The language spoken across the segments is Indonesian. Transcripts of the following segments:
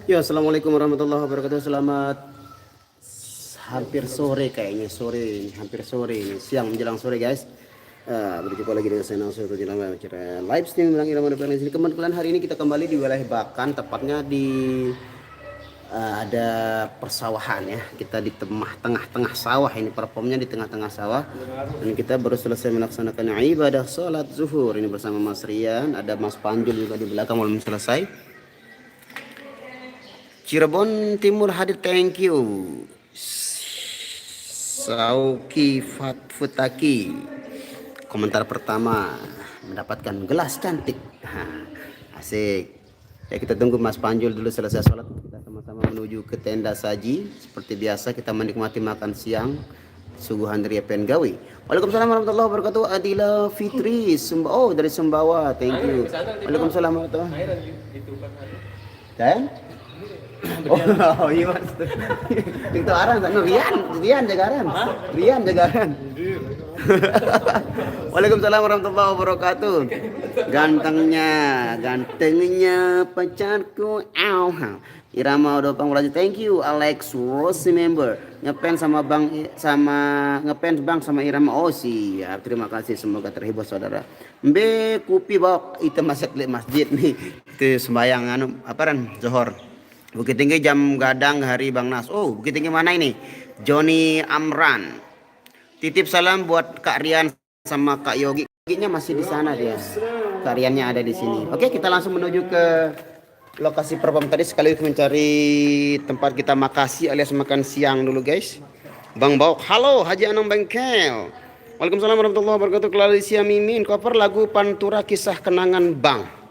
Ya, assalamualaikum warahmatullahi wabarakatuh. Selamat hampir sore kayaknya sore ini, hampir sore ini, siang menjelang sore guys. Berjumpa lagi dengan saya Nasir dalam acara live stream bilang irama depan sini. Kebetulan hari ini kita kembali di wilayah Bakan, tepatnya di ada persawahan ya. Kita di tengah-tengah sawah ini, performnya di tengah-tengah sawah. Dan kita baru selesai melaksanakan ibadah sholat zuhur ini bersama Mas Rian. Ada Mas Panjul juga di belakang belum selesai. Cirebon Timur hadir, thank you. Sauki Futaki, komentar pertama mendapatkan gelas cantik. Asik ya, kita tunggu Mas Panjul dulu selesai sholat, kita sama-sama menuju ke tenda saji. Seperti biasa kita menikmati makan siang suguhan dari Pengawi. Waalaikumsalam warahmatullahi wabarakatuh. Adila Fitri dari Sumbawa, thank you. Waalaikumsalam warahmatullahi wabarakatuh. Oh iya mas, itu aran kan Rian jagaran, Waalaikumsalam warahmatullahi wabarakatuh. Gantengnya pacarku, irama udah panggung, thank you. Alex Rossi member ngefans sama irama. Oh siap, terima kasih, semoga terhibur saudara. Mbe kupi bok itu masjid nih, itu sembayang Zohor. Bukit Tinggi jam gadang hari Bang Nas. Oh, Bukit Tinggi mana ini? Joni Amran. Titip salam buat Kak Rian sama Kak Yogi. Yoginya masih di sana dia. Kak Riannya ada di sini. Oke, kita langsung menuju ke lokasi perform tadi, sekaligus mencari tempat kita makasih alias makan siang dulu, guys. Bang Bauk. Halo, Haji Anam Bengkel. Waalaikumsalam warahmatullahi wabarakatuh. Clarisia Mimin, cover lagu Pantura Kisah Kenangan Bang.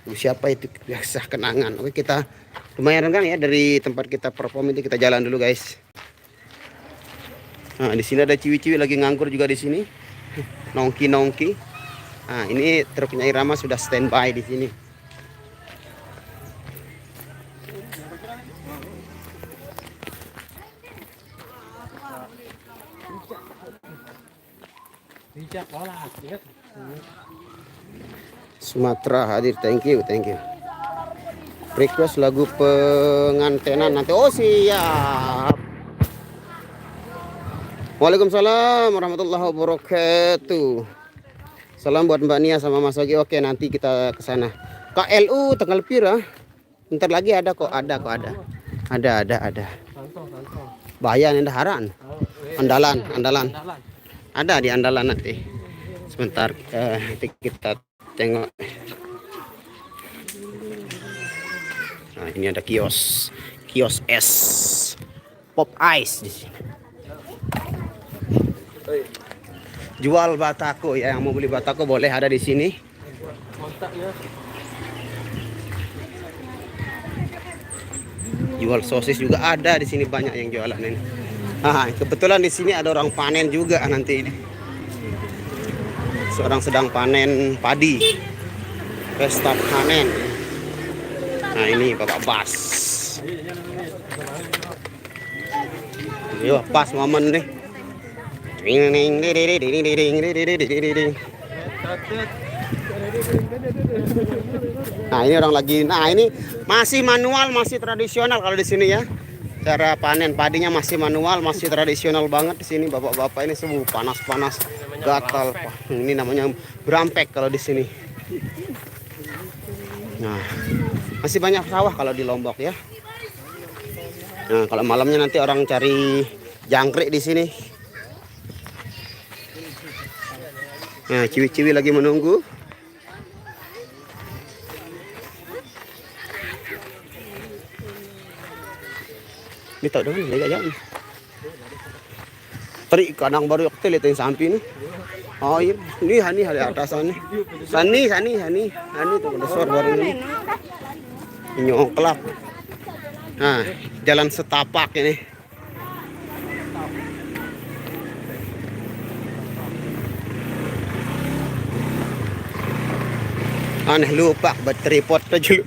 Siapa itu kisah kenangan? Oke, kita lumayan kan ya dari tempat kita perform itu, kita jalan dulu guys. Nah, di sini ada ciwi-ciwi lagi nganggur juga di sini. Nongki. Nah, ini truknya Irama sudah standby di sini. Sumatera hadir, thank you. Request lagu pengantenan nanti. Oh siap. Waalaikumsalam warahmatullahi wabarakatuh. Salam buat Mbak Nia sama Mas Ogi. Oke, nanti kita ke sana. KLU tanggal pira? Bentar lagi ada kok. Ada. Bayan Endaharan. Andalan. Ada di Andalan nanti. Sebentar nanti kita tengok. Nah, ini ada kios es pop ice di sini. Jual batako ya, yang mau beli batako boleh ada di sini. Jual sosis juga ada di sini, banyak yang jualan ini. Kebetulan di sini ada orang panen juga nanti ini. Seorang sedang panen padi, pesta panen. Nah ini Bapak Bas. Yo, pas momen nih. Nah ini orang lagi. Nah ini masih manual, masih tradisional kalau di sini ya. Cara panen padinya masih manual, masih tradisional banget di sini. Bapak-bapak ini semua panas gatal. Ini namanya berampek kalau di sini. Nah, masih banyak sawah kalau di Lombok ya. Nah, kalau malamnya nanti orang cari jangkrik di sini. Nah, ciwi-ciwi lagi menunggu. Ini tahu dong, lega jalan. Teri kadang baru hotel itu yang samping ini. Oh iya, ini hari atas sana. Sani tuh besar baru ini. Nyongklak. Nah, jalan setapak ini. Aneh lupa buat tripod aja.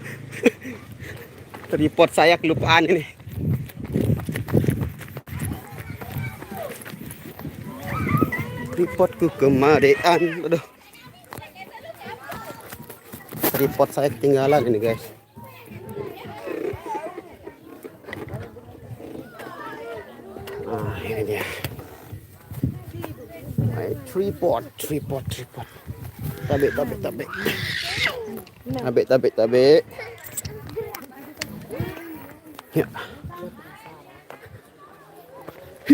Tripod saya kelupaan ini. Tripodku kemarin. Aduh. tripod saya ketinggalan ini guys. Nah, ini dia. Tripod. Tabe.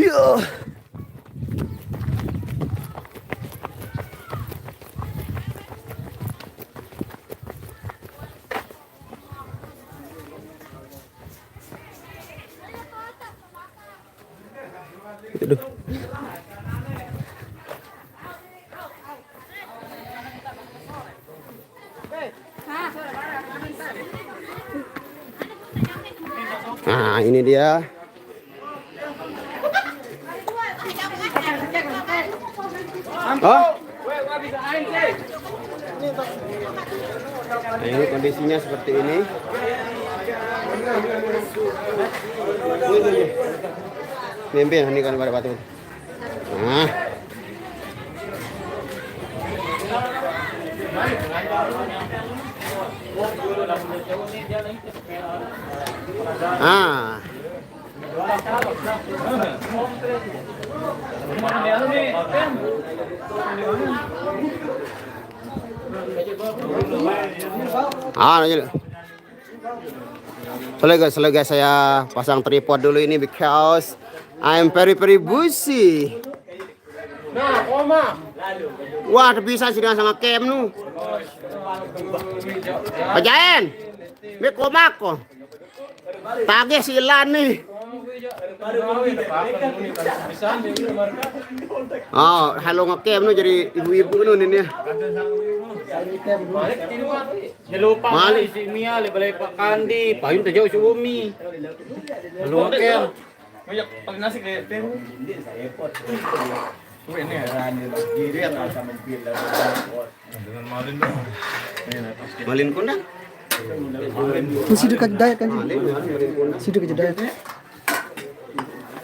Ya. Aduh. Nah, ini dia. Oh. Nah, ini kondisinya seperti ini. Mimpin ini kan pada batu. Nah. Ah. Boleh guys, saya pasang tripod dulu ini because I'm very busy. Nah, koma. Wah, bisa sih dengan sama kem nu. Pajaen. Me koma ko. Tage silan nih. Oh, halo ngekem nu jadi ibu-ibu nu ini ya. Lupa mali si Mia le balai Pak Kandi, payun tajau si Umi. Halo ngekem. Banyak pakai nasi kayak teh. Ini diri atau sama bil dengan malin dong. Malin kundang. Masih dekat Dayat kan? Masih dekat Dayat.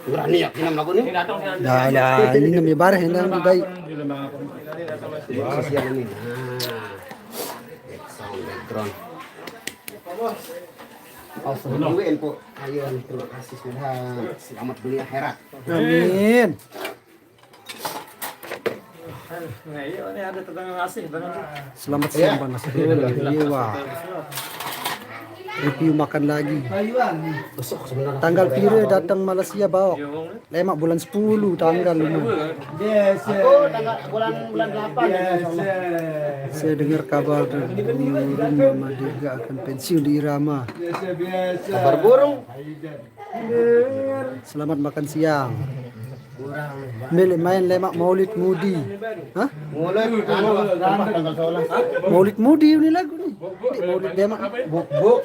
Berani ya kinam lagu ni. Dah, ini namanya barah yang dalam Dayat. Sosial ini. Sound background. Oh, sebelum info. Ayo, terima kasih sudah. Selamat dunia akhirat. Amin. Nah, iya ini ada tetangga ngasih banget. Selamat siang panas. Review makan lagi. Tanggal pire datang Malaysia bawa. Lemak bulan 10 tanggal 5. Aku tanggal bulan 8. Saya dengar kabar Mama Dega akan pensiun di Irama. Kabar burung. Selamat makan siang. Main lemak Maulid Mudi. Hah? Tanggal 11. Maulid Mudi ini lagu nih. Ini Maulid lemak. Buk.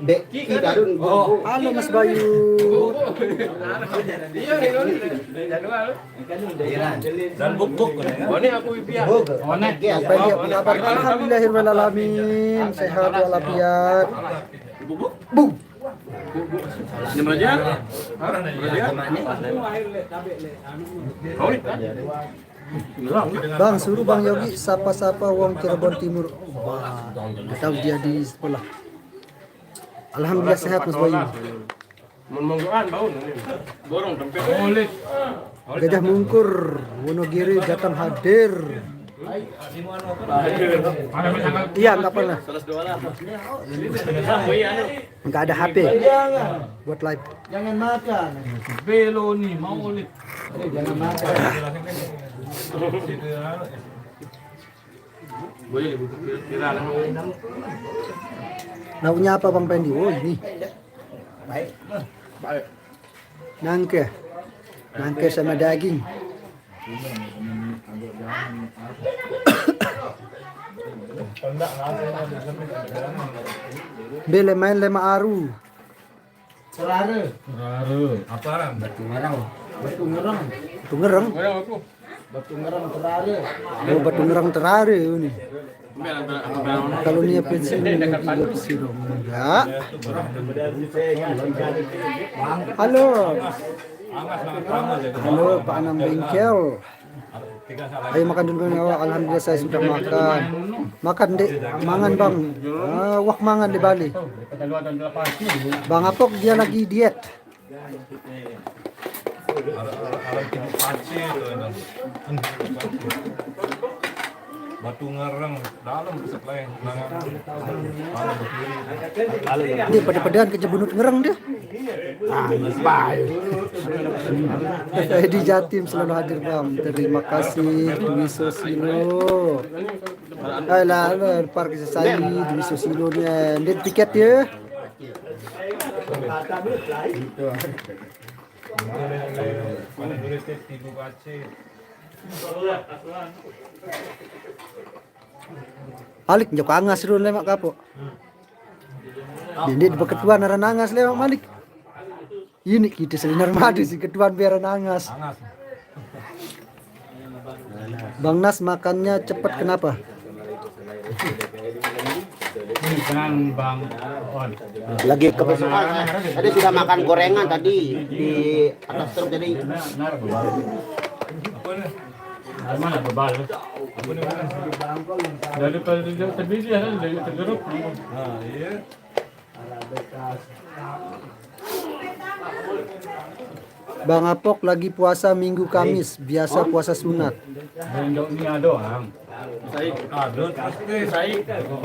Dek, darun. Halo Mas Bayu. Dan buk. Oh ini aku impian. Kabar alhamdulillahirrahmanirrahim. Sehat walafiat. Bu. Ini aja. Bang, suruh Bang Yogi sapa-sapa wong Cirebon Timur. Wah, tahu dia di sekolah. Alhamdulillah sehat Mas Bayu. Monggoan baun. Borong tempe kulit. Gajah Mungkur, Wonogiri datang hadir. Iya, enggak pernah. Enggak ada HP. Buat live. Jangan makan. Belo nih mau ulit. Jangan makan. Naunya apa Bang Pendi? Oh ini. Baik. Nangke sama daging. Bele main lema aru. Serare. Apa? Batu ngerang. Batu ngerang terare. Oh, batu ngerang terare ini. Kalau niat pensiun juga sirong enggak. Halo. Halo Pak Anam Bengkel. Ayo makan dulu Bang. Alhamdulillah saya sudah makan. Makan dek, mangan Bang. Wah mangan di Bali. Bang Apok dia lagi diet. Batu ngereng dalam seplay Dia pada-padaan kerja bunut ngereng dia. Di Jatim selalu hadir Bang. Terima kasih Dwi Sosilo. Alah, park saya Dwi Sosilo ni. Dia tiket dia. Malik jauh angas dulu lemak kapok. Ini di ketuan naran angas lemak Malik. Ini kita selinar madu si ketuan biar angas. Bang Nas makannya cepat kenapa? Dengan Bang On. Lagi kebesukan. Tadi sudah makan gorengan tadi di atas truk jadi. Mana bebal? Daripada terbiasa dari tergeruk. iya. Bang Apok lagi puasa Minggu Kamis, biasa puasa sunat. Benjok ni doang. Adut pasti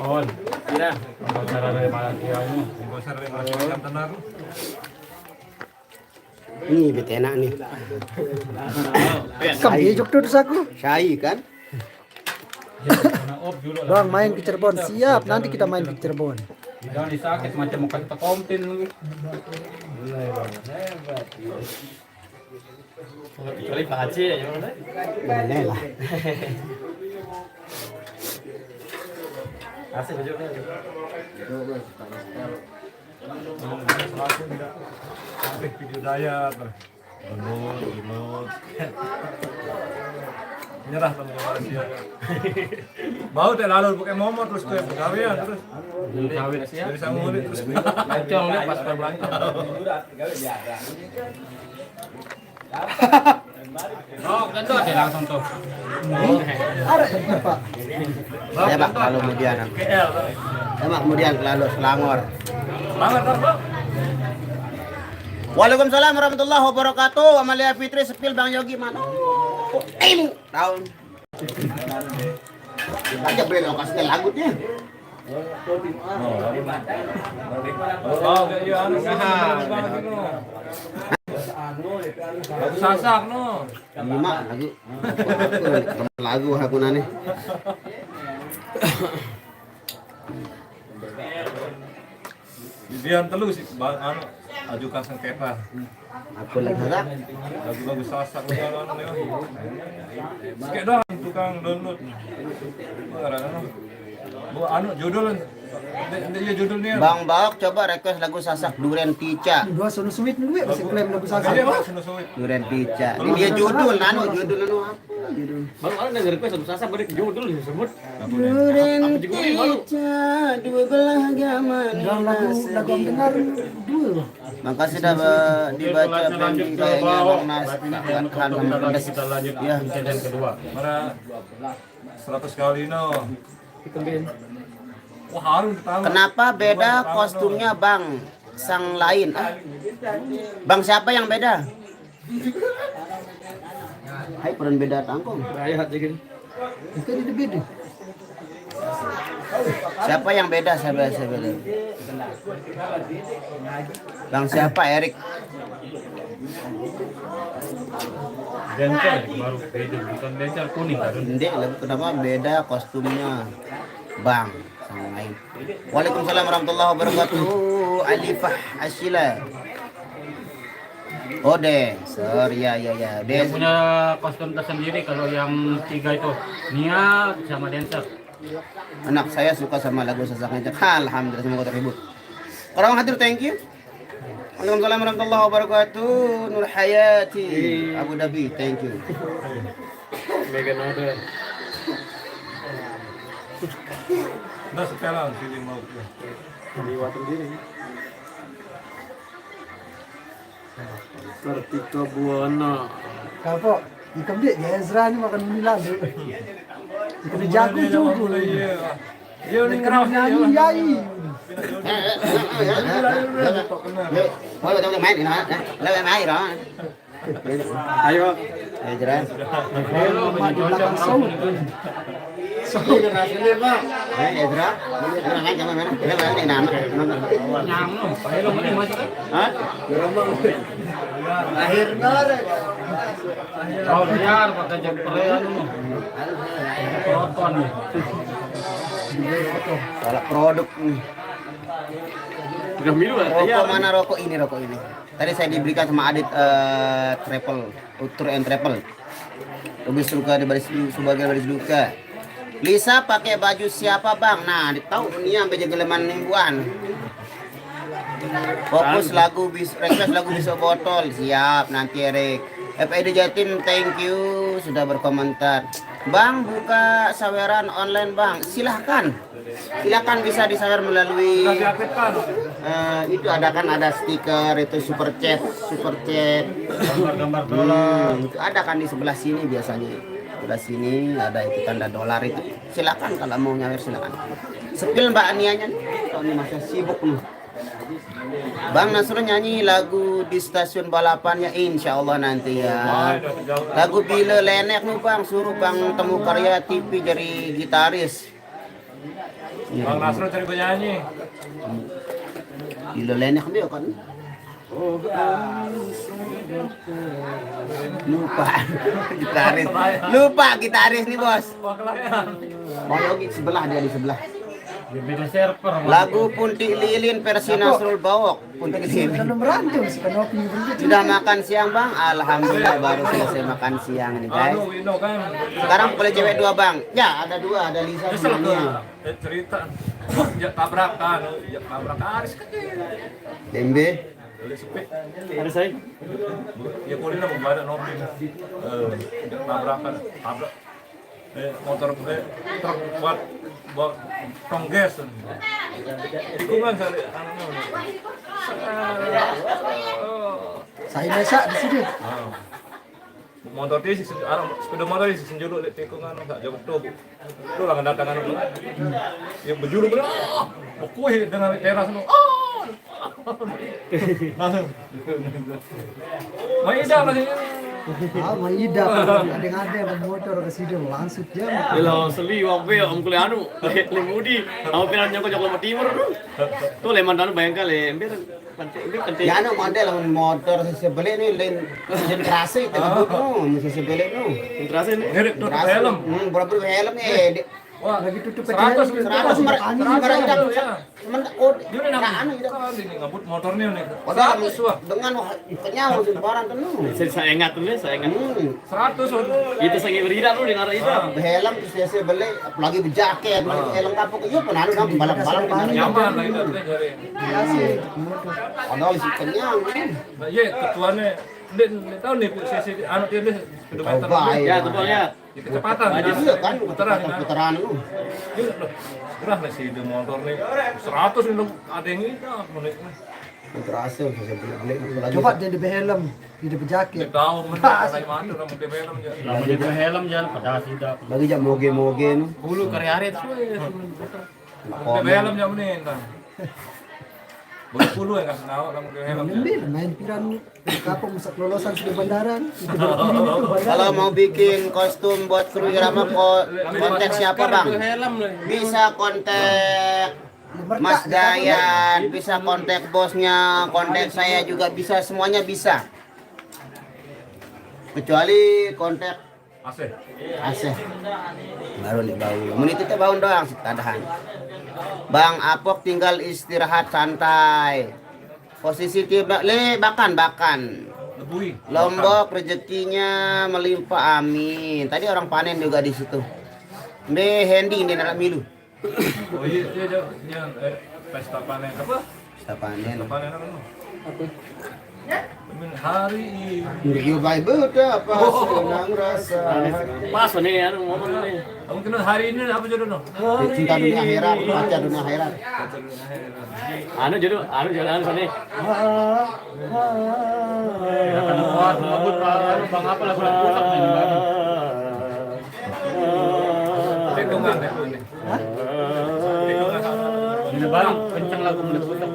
On. Kira. Cara dari Malaysianya. besar dari masyarakat tenar. Ini betenak nih. Kam dia jok terus aku. Syai kan? Bang main ke Cirebon, siap. Nanti kita main ke Cirebon. Jangan disakit macam muka kita komplain lagi. Kali Pak Haji ya mana? Boleh lah. Asik baju ni. Sampai video daya Lunut nyerah sama Malaysia. Mau tak lalu pakai momo terus ke pegawaian terus. Kawin siap. Jadi sama murid terus. Cong ni pas berbelanja. Oh, kan tu ada langsung tu. Saya Pak lalu kemudian. Saya Pak kemudian lalu Selangor. Banget Bang. Waalaikumsalam warahmatullahi wabarakatuh. Amalia Fitri sepil Bang Yogi mana? Ini tahun. Aja beli lokasinya lagutnya. Oh, kayak ya anu lagu sasak no. Lima lagu. Lagu aku nani. Dian telu sih anu ajukan sengketa. Aku lagi harap. Lagu-lagu sasak anu Sikit doang tukang download. Bu anu judul dia judulnya. Bang Baok coba request lagu sasak Duren Pica. Dua sono suwit dulu ya, masih klaim lagu Iya, sasak. Mas, sulit. Duren Pica. Ini dia judul nano judul nano apa? Judul. Baru ada yang request satu sasa beri judul disebut. Duren Pica dua belah gaman. Dan lagu yang dengar dua. Makasih dah dibaca pending kayaknya Bang Nas. Takkan pedes. Kita lanjut Ya. insiden kedua. Mara 100 kali no. Wah, harum ketawa. Kenapa beda kostumnya Bang sang lain? Ah. Bang siapa yang beda? Hai peran beda tangkong. Ayat jadi. Itu ada beda. Siapa yang beda? Saya beda. Bang siapa Erik? Dencar baru beda bukan dencar kuning kan. Ndek lagi kenapa beda kostumnya Bang sang lain. Waalaikumsalam warahmatullahi wabarakatuh. Alifah Asyila. Oh dancer, ya. Dia Dancer. punya kostum tersendiri kalau yang tiga itu Nia sama dancer. Anak saya suka sama lagu sasaknya. Alhamdulillah semoga terhibur. Orang hadir thank you. Waalaikumsalam warahmatullahi wabarakatuh. Nur Hayati Abu Dhabi thank you. Megan order. Nah, sekarang feeling mau. Kartika Buana. Kapok, ikam dia, ya Ezra ni makan mie lalu. Ikam dia jago juga. Dia ni Ikam keras nyanyi yai. Thôi tôi máy thì nó lấy máy đó. Ayo. Jelas. Mak di belakang sound. Ezra, main jangan mana? Kita main yang nama. Nyam no. Ayo lo ni masuk. Hah? Oh, biar pakai jempre anu no. Proton nih. Salah produk nih. Udah milu Rokok mana rokok ini rokok ini? Tadi saya diberikan sama Adit travel, tour and travel. Lebih suka di baris sebagai baris duka. Lisa pakai baju siapa bang? Nah, tahu ini sampai jegeleman mingguan. Fokus lagu request lagu bisa botol siap nanti Erik. FID Jatim thank you sudah berkomentar. Bang buka saweran online bang, silahkan bisa disawer melalui itu ada stiker itu super chat gambar dolar. itu ada kan di sebelah sini biasanya sebelah sini ada itu tanda dolar itu silakan kalau mau nyawer silakan sepil mbak Anianya nih kalau ini masih sibuk nih. Bang Nasrul nyanyi lagu di stasiun balapannya insya Allah nanti ya. Lagu Bila Lenek nih bang, suruh bang Temu Karya TV jadi gitaris. Bang Nasrul cari penyanyi. Bila Lenek dia kan. Lupa gitaris nih bos. Bang Yogi sebelah dia di sebelah. Beda server. Lagu Puntik Lilin versi Nasrul Bawok. Puntik Lilin. Sudah merantau si Kanopi berjut. Sudah makan siang bang? Alhamdulillah baru selesai makan siang nih guys. Anu kan. Sekarang boleh cewek 2 bang? Ya ada 2, ada Lisa Kesel sama ke Nia. cerita. Ya tabrakan, Aris kecil. Dembe. Boleh sepi. Ada saya. Ya boleh lah membaca nopi. Tabrakan, tabrak. Motor truk buat tongges. Tikungan saya Saya masak di sini. Motor dia sih, sepeda motor dia sih julu tikungan tak jauh tuh. Itu lah kedatangan itu. Yang berjulu benar. Pokoknya dengan teras itu. Langsung. Maida masih. Maida ada motor ke sini langsung dia. Ilo seli wong pe om kule anu lemudi. Aku piran nyoko joko timur tu. Tu leman danu bayangkan le ember penting. Ya anu model motor sebeli nih lain kerasa itu masih sebeli nu. Interase ni. Ngerik tuh helm. Berapa helm nih? Wah, lagi tutup 100 Dia anu ini ngabut motornya nih. Padahal dengan kenyal barang tenung. Saya ingat tu saya ingat. 100 Itu sangat berida tu dengar itu. Helm terus saya beli apalagi berjaket, helm kapok itu pun anu kan balap-balap nyaman lah itu jare. Padahal si kenyang. Nah, iya ketuanya Ndek tahu nih sesi anu dia speedometer. Ya tebelnya. Kecepatan. Iya kan putaran lu. Gerah lah si motor nih 100 ini ada yang ini menit. Terasa saya beli lagi. Coba dia di helm, di jaket. Tahu mana mana orang di film ya. Lamun di helm jangan pada sidak. Lagi jam moge-moge nu. Hulu karyaret Di film jam ini entah. Bulu yang kasih nawa kamu ke helm. Ambil main piran kapok masak lolosan di bandara. Itu berkirim itu bandara. Kalau mau bikin kostum buat kru irama kontak siapa bang? Bisa kontak Mas Dayan, bisa kontak bosnya, kontak saya juga bisa, semuanya bisa. Kecuali kontak Asih. Aseh. Baru nih bau. Menit itu bau doang tadahan. Bang Apok tinggal istirahat santai. Posisi tiba bakan. Lebui. Lombok rezekinya melimpah amin. Tadi orang panen juga di situ. Be Hendy ini dalam milu. Oh iya pesta panen apa? Pesta panen. Pesta panen apa? hari ini. Yubay betapa senang rasa. Pas nih anu ngomong nih. Kamu kenal hari ini apa jodohnya? Cinta dunia akhirat, baca dunia akhirat. Anu judul anu nih. Akan kuat ngebut anu Bang apa lagu pusat nih Bang. Tekungan. Ini Bang kencang lagu pusat.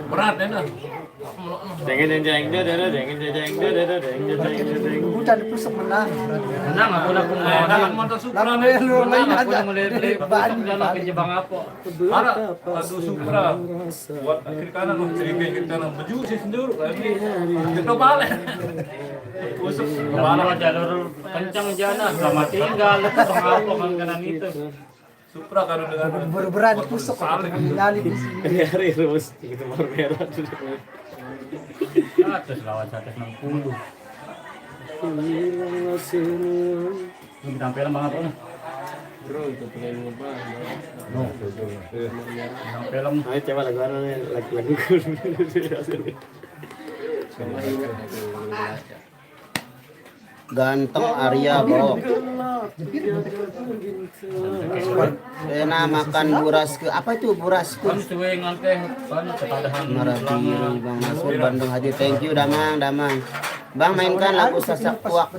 Berat ya nah. Hutan pusuk menang. Menang aku nak Menang motor Supra Lalu nih. lu menang main aku aja. nak beli dan pinjam Bang apa. Ada aduh Supra. Buat kiri kanan loh, kiri kanan baju sih sendiri. Kita balik. Usuk Kemana jalur kencang jana sama tinggal Bang apa kan kanan itu. Supra kan dengan Berberani pusuk. Nyali di sini. Hari terus itu baru merah. 100 lawan 160. Ini tampilan Bang apa nih? Bro itu pengen ngubah. Film. Ayo coba lagu mana nih? Lagu. Ganteng Arya Bok. Enak makan buras ke apa itu buras ke? Kan suwe nganteh kan ketadahan Merah biru Bang Nasur Bandung Haji. Thank you Damang. Bang mainkan lagu sasak kuak.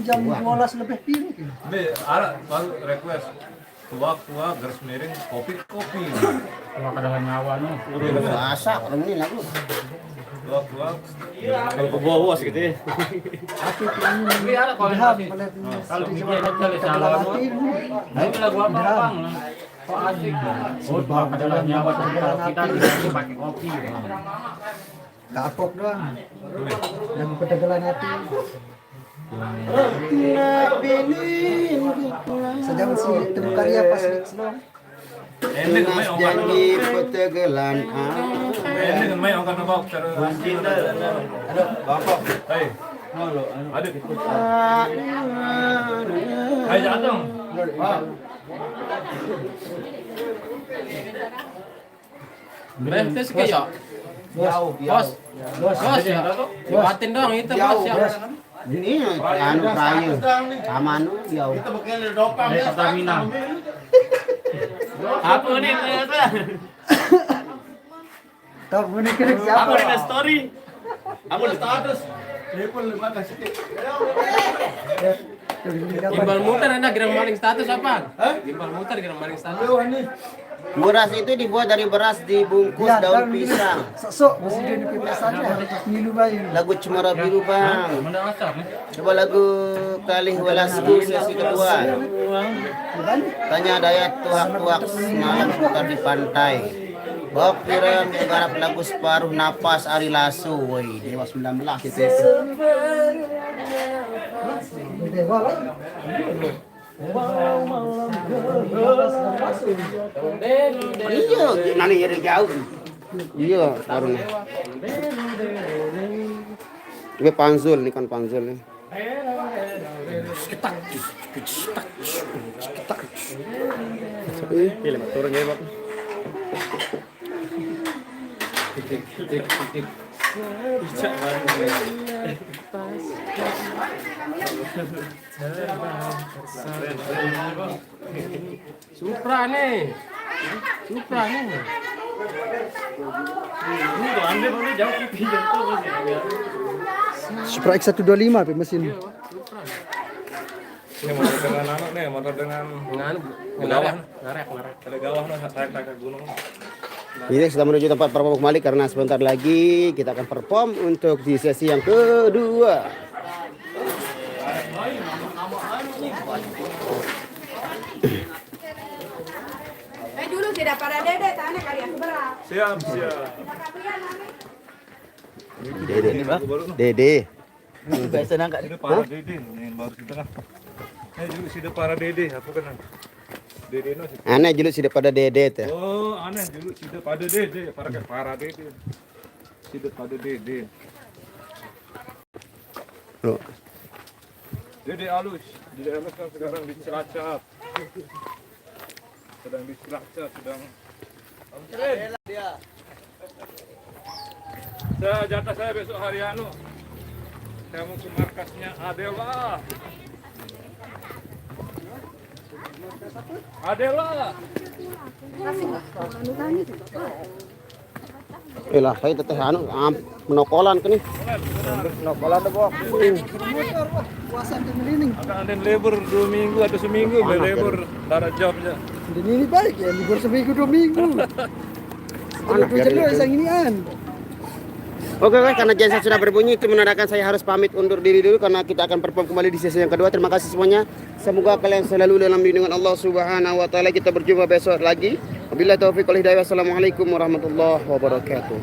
Jam 12 lebih pilih. Be, ada baru request tua garis miring kopi. cuma kadang nyawa nih. Masak ini lagu. Tua Kalau ke bawah gitu ya. Tapi ada kalau bikin kali salah mau. Nah itu lagu apa Bang? Kok asik. Oh, adalah nyawa kita di pakai kopi. Kapok doang. Dan ketegalan hati. Sedang sih temu karya pas selong. Ini main orang Janji petegelan. ini main orang nabok terus. Aduh, bapak. Hei. Ada. Hai jatuh. Berhenti sekejap. Bos. Bos ya. Buatin dong itu bos ya. Ini anu kayu. Sama anu jauh. Pertamina. Apa nih ternyata? Tahu ini kira siapa? Apa nih story? Apa status? Gimbal muter enak gerang maling status apa? Gimbal muter gerang maling status. Beras itu dibuat dari beras dibungkus daun pisang. Sok mesti dia di pipasannya. Milu bayi. Lagu Cemara Biru Bang. Mana asap nih? Coba lagu Kalih Welasku sesi kedua. Tanya Dayat tuak-tuak semalam putar di pantai. Bok Piram menggarap lagu separuh napas Ari Lasso. Woi, Dewa 19 itu. Dewa lah. Iya, nani dari jauh. Iya, taruhnya. Ini panzul, ini kan panzul nih. Film turun ya, Bang. Supra nih. Supra nih. Supra X125 mesin. Ini motor dengan anak nih, motor dengan Ngarep. ada gawah nih, tarik gunung. Ini sudah menuju tempat perform kembali karena sebentar lagi kita akan perform untuk di sesi yang kedua. Dulu tidak pada dede, tanya kali aku berat. Siap. Dede ini bang. Dede. Sudah para dede, ini baru di tengah. Dulu sudah para dede, apa kan? Dede no. Aneh juluk sudah pada dede tuh. Oh, aneh dulu sudah pada dede, para dede. Sudah pada dede. Loh. Dede alus kan sekarang di Cilacap. Sedang di Cilacap, sedang. Saya jatah saya besok hari anu. Saya mau ke markasnya Adela. Adela. Lah, saya teteh anu menokolan ke nih. Menokolan deh, Bok. Motor, wah, puasan di melining. Ada libur 2 minggu atau seminggu, libur darah jobnya. Ini baik ya, libur seminggu 2 minggu. Anak Dua jam sang inian. Oke, karena genset sudah berbunyi itu menandakan saya harus pamit undur diri dulu karena kita akan perform kembali di sesi yang kedua. Terima kasih semuanya. Semoga kalian selalu dalam lindungan Allah Subhanahu wa taala. Kita berjumpa besok lagi. Wabillahi taufiq wal hidayah. Wassalamualaikum warahmatullahi wabarakatuh.